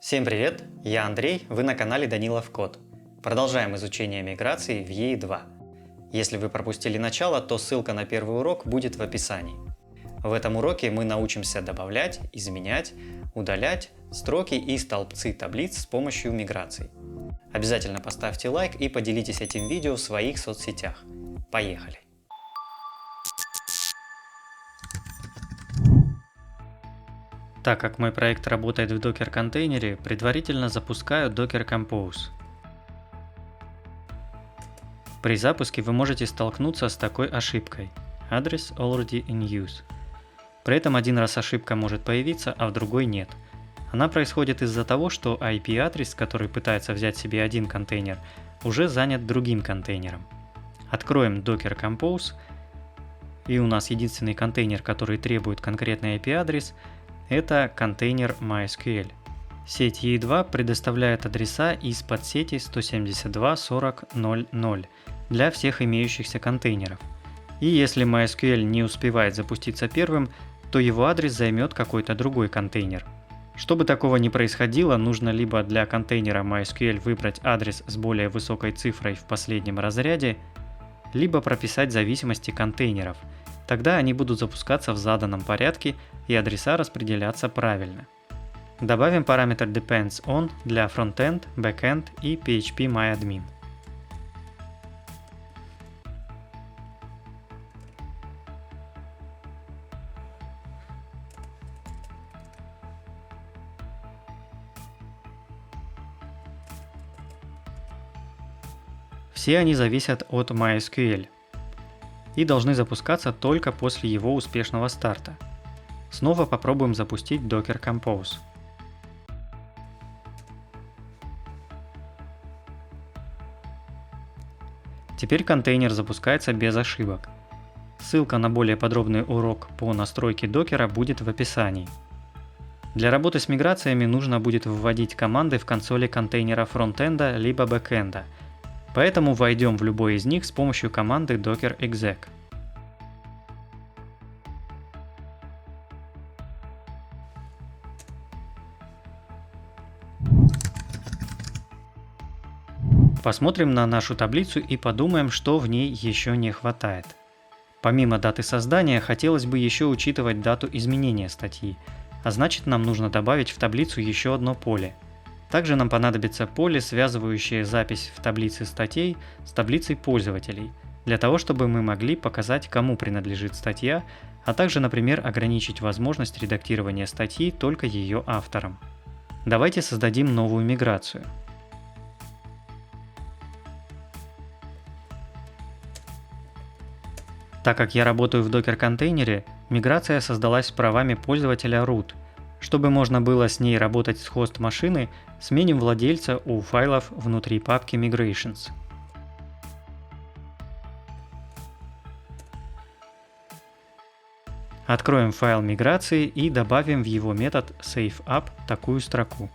Всем привет! Я Андрей, вы на канале Данилов Код. Продолжаем изучение миграции в EE2. Если вы пропустили начало, то ссылка на первый урок будет в описании. В этом уроке мы научимся добавлять, изменять, удалять строки и столбцы таблиц с помощью миграций. Обязательно поставьте лайк и поделитесь этим видео в своих соцсетях. Поехали! Так как мой проект работает в Docker контейнере, предварительно запускаю Docker Compose. При запуске вы можете столкнуться с такой ошибкой Address already in use. При этом один раз ошибка может появиться, а в другой нет. Она происходит из-за того, что IP-адрес, который пытается взять себе один контейнер, уже занят другим контейнером. Откроем Docker Compose, и у нас единственный контейнер, который требует конкретный IP-адрес, это контейнер MySQL. Сеть EE2 предоставляет адреса из подсети 172.40.0.0 для всех имеющихся контейнеров. И если MySQL не успевает запуститься первым, то его адрес займет какой-то другой контейнер. Чтобы такого не происходило, нужно либо для контейнера MySQL выбрать адрес с более высокой цифрой в последнем разряде, либо прописать зависимости контейнеров. Тогда они будут запускаться в заданном порядке и адреса распределяться правильно. Добавим параметр depends on для frontend, backend и phpMyAdmin. Все они зависят от MySQL и должны запускаться только после его успешного старта. Снова попробуем запустить Docker Compose. Теперь контейнер запускается без ошибок. Ссылка на более подробный урок по настройке докера будет в описании. Для работы с миграциями нужно будет вводить команды в консоли контейнера фронтенда либо бэкенда, поэтому войдем в любой из них с помощью команды docker exec. Посмотрим на нашу таблицу и подумаем, что в ней еще не хватает. Помимо даты создания, хотелось бы еще учитывать дату изменения статьи, а значит нам нужно добавить в таблицу еще одно поле. Также нам понадобится поле, связывающее запись в таблице статей с таблицей пользователей, для того чтобы мы могли показать, кому принадлежит статья, а также, например, ограничить возможность редактирования статьи только ее автором. Давайте создадим новую миграцию. Так как я работаю в Docker контейнере, миграция создалась с правами пользователя root. Чтобы можно было с ней работать с хост машины, сменим владельца у файлов внутри папки Migrations. Откроем файл миграции и добавим в его метод SafeUp такую строку.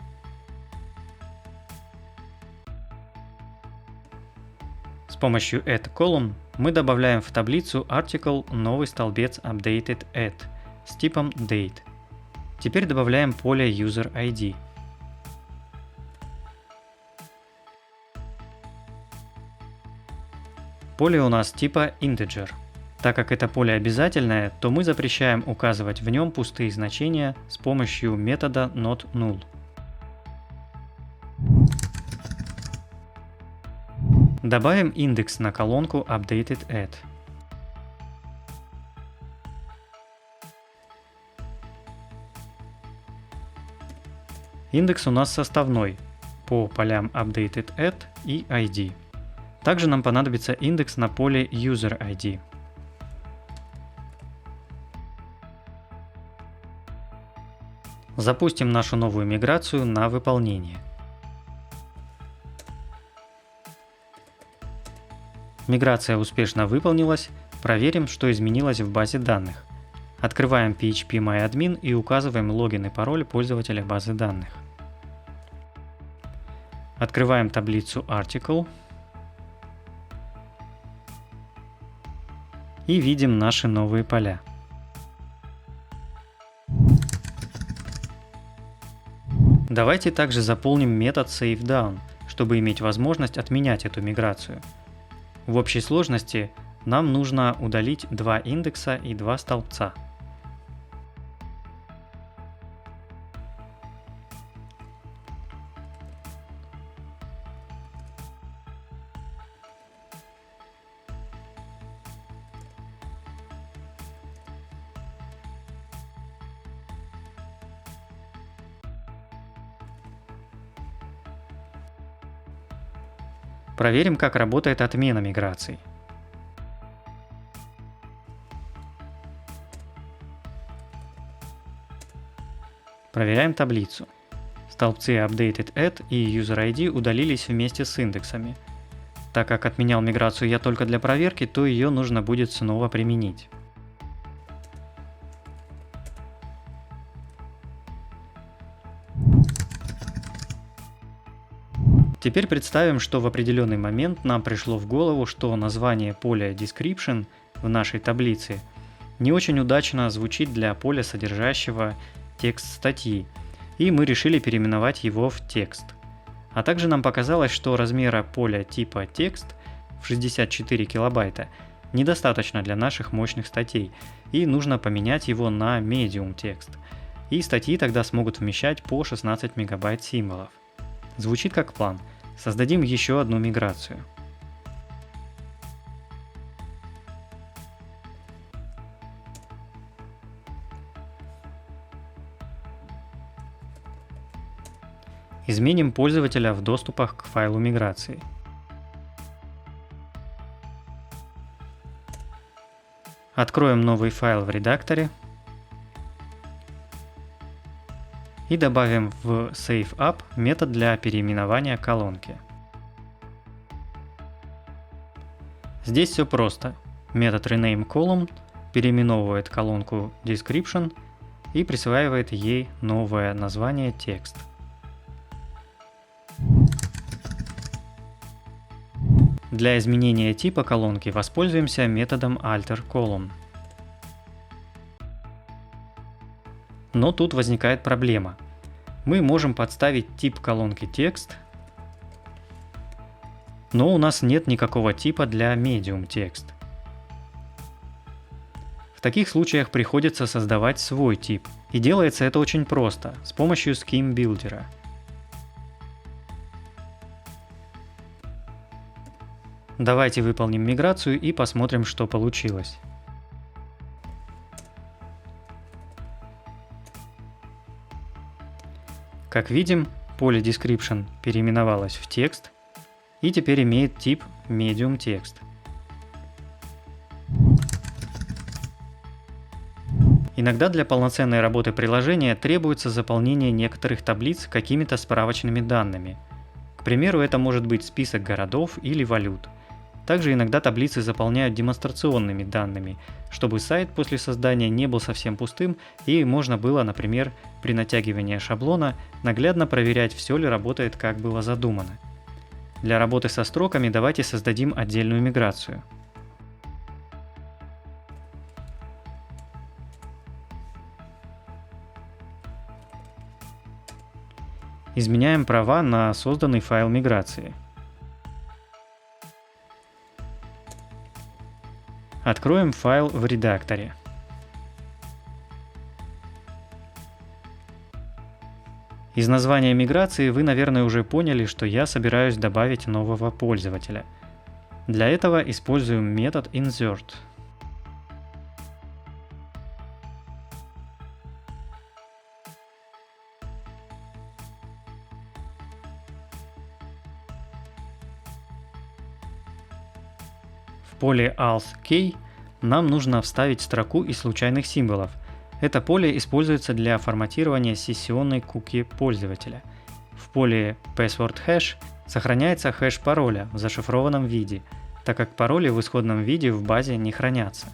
С помощью add_column мы добавляем в таблицу article новый столбец updated_add с типом date. Теперь добавляем поле user ID. Поле у нас типа integer. Так как это поле обязательное, то мы запрещаем указывать в нем пустые значения с помощью метода notNull. Добавим индекс на колонку updated_add. Индекс у нас составной по полям updated_add и ID. Также нам понадобится индекс на поле user ID. Запустим нашу новую миграцию на выполнение. Миграция успешно выполнилась, проверим, что изменилось в базе данных. Открываем phpMyAdmin и указываем логин и пароль пользователя базы данных. Открываем таблицу Article и видим наши новые поля. Давайте также заполним метод SafeDown, чтобы иметь возможность отменять эту миграцию. В общей сложности нам нужно удалить 2 индекса и 2 столбца. Проверим, как работает отмена миграций. Проверяем таблицу. Столбцы updated_add и user_id удалились вместе с индексами. Так как отменял миграцию я только для проверки, то ее нужно будет снова применить. Теперь представим, что в определенный момент нам пришло в голову, что название поля description в нашей таблице не очень удачно звучит для поля, содержащего текст статьи, и мы решили переименовать его в текст. А также нам показалось, что размера поля типа текст в 64 килобайта недостаточно для наших мощных статей, и нужно поменять его на medium текст. И статьи тогда смогут вмещать по 16 мегабайт символов. Звучит как план. Создадим еще одну миграцию. Изменим пользователя в доступах к файлу миграции. Откроем новый файл в редакторе и добавим в SafeUp метод для переименования колонки. Здесь все просто. Метод renameColumn переименовывает колонку description и присваивает ей новое название текст. Для изменения типа колонки воспользуемся методом alterColumn. Но тут возникает проблема. Мы можем подставить тип колонки текст, но у нас нет никакого типа для medium текст. В таких случаях приходится создавать свой тип, и делается это очень просто, с помощью Scheme Builder. Давайте выполним миграцию и посмотрим, что получилось. Как видим, поле description переименовалось в текст и теперь имеет тип medium текст. Иногда для полноценной работы приложения требуется заполнение некоторых таблиц какими-то справочными данными. К примеру, это может быть список городов или валют. Также иногда таблицы заполняют демонстрационными данными, чтобы сайт после создания не был совсем пустым и можно было, например, при натягивании шаблона наглядно проверять, все ли работает, как было задумано. Для работы со строками давайте создадим отдельную миграцию. Изменяем права на созданный файл миграции. Откроем файл в редакторе. Из названия миграции вы, наверное, уже поняли, что я собираюсь добавить нового пользователя. Для этого используем метод insert. В поле AlthK нам нужно вставить строку из случайных символов. Это поле используется для форматирования сессионной куки пользователя. В поле passwordHash сохраняется хэш пароля в зашифрованном виде, так как пароли в исходном виде в базе не хранятся.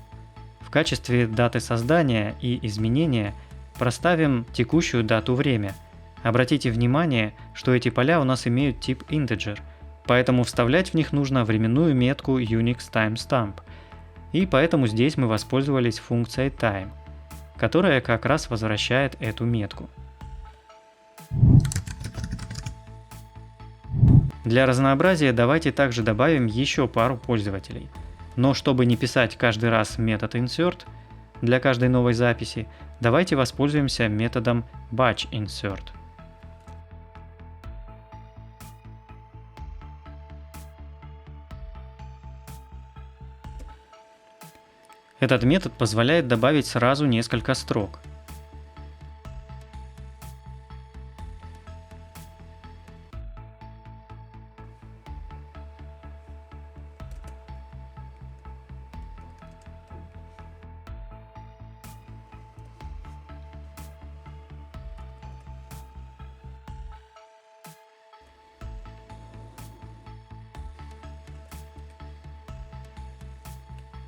В качестве даты создания и изменения проставим текущую дату-время. Обратите внимание, что эти поля у нас имеют тип integer, поэтому вставлять в них нужно временную метку Unix timestamp, и поэтому здесь мы воспользовались функцией time, которая как раз возвращает эту метку. Для разнообразия давайте также добавим еще пару пользователей. Но чтобы не писать каждый раз метод insert для каждой новой записи, давайте воспользуемся методом batch insert. Этот метод позволяет добавить сразу несколько строк.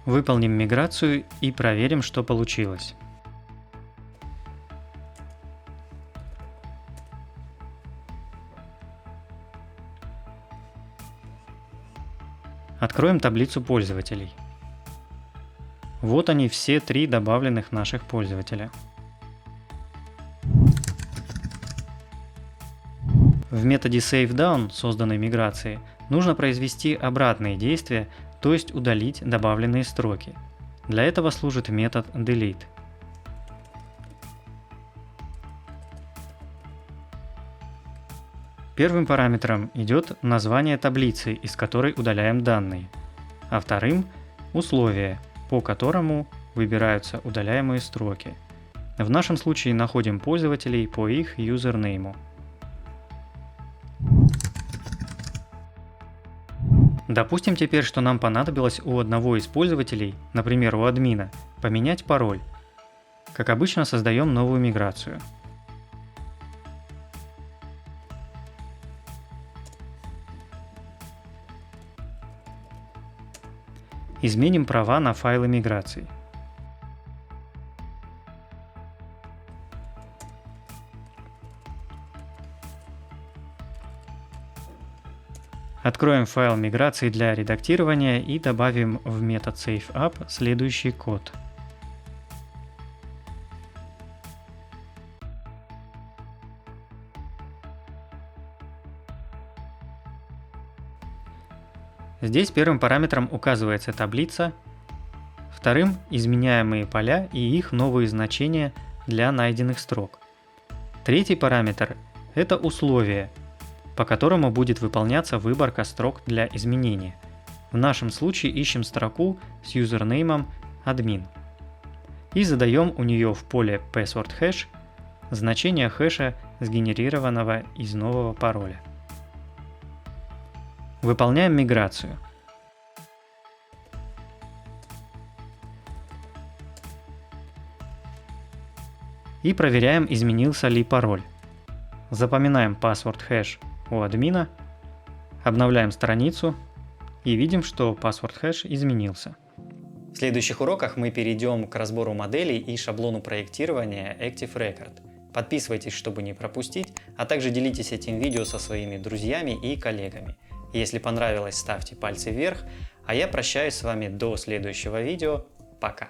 Выполним миграцию и проверим, что получилось. Откроем таблицу пользователей. Вот они, все 3 добавленных наших пользователя. В методе SafeDown, созданной миграции, нужно произвести обратные действия, то есть удалить добавленные строки. Для этого служит метод delete. Первым параметром идет название таблицы, из которой удаляем данные, а вторым – условие, по которому выбираются удаляемые строки. В нашем случае находим пользователей по их юзернейму. Допустим теперь, что нам понадобилось у одного из пользователей, например у админа, поменять пароль. Как обычно, создаем новую миграцию. Изменим права на файлы миграции. Откроем файл миграции для редактирования и добавим в метод SafeUp следующий код. Здесь первым параметром указывается таблица, вторым – изменяемые поля и их новые значения для найденных строк. Третий параметр – это условие, по которому будет выполняться выборка строк для изменения. В нашем случае ищем строку с юзернеймом admin и задаем у нее в поле password_hash значение хэша, сгенерированного из нового пароля. Выполняем миграцию. И проверяем, изменился ли пароль. Запоминаем password_hash у админа, обновляем страницу и видим, что password_hash изменился. В следующих уроках мы перейдем к разбору моделей и шаблону проектирования Active Record. Подписывайтесь, чтобы не пропустить, а также делитесь этим видео со своими друзьями и коллегами. Если понравилось, ставьте пальцы вверх, а я прощаюсь с вами до следующего видео. Пока!